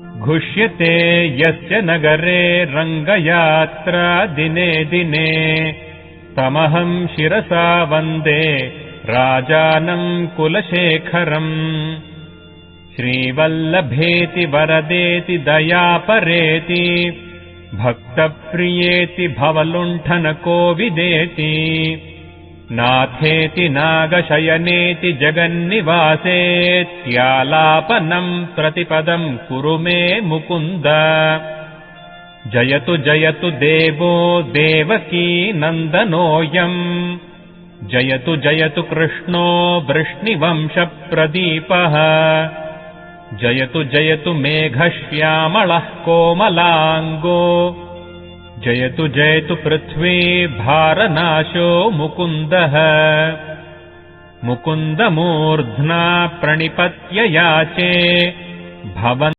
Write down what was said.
घुष्यते यस्य नगरे रङ्गयात्रा दिने दिने तमहं शिरसा वन्दे राजानं कुलशेखरम् श्रीवल्लभेति वरदेति दयापरेति भक्तप्रियेति भवलुण्ठनकोविदेति नाथेति नागशयनेति जगन्निवासेत्यालापनं प्रतिपदं कुरु मे मुकुन्द जयतु जयतु देवो देवकी नन्दनोऽयम् जयतु जयतु कृष्णो वृष्णिवंशप्रदीपः जयतु जयतु मेघश्यामलः कोमलाङ्गो जयतु जयतु पृथ्वी भारनाशो मुकुन्दः मुकुन्दमूर्ध्ना प्रणिपत्य याचे भवन्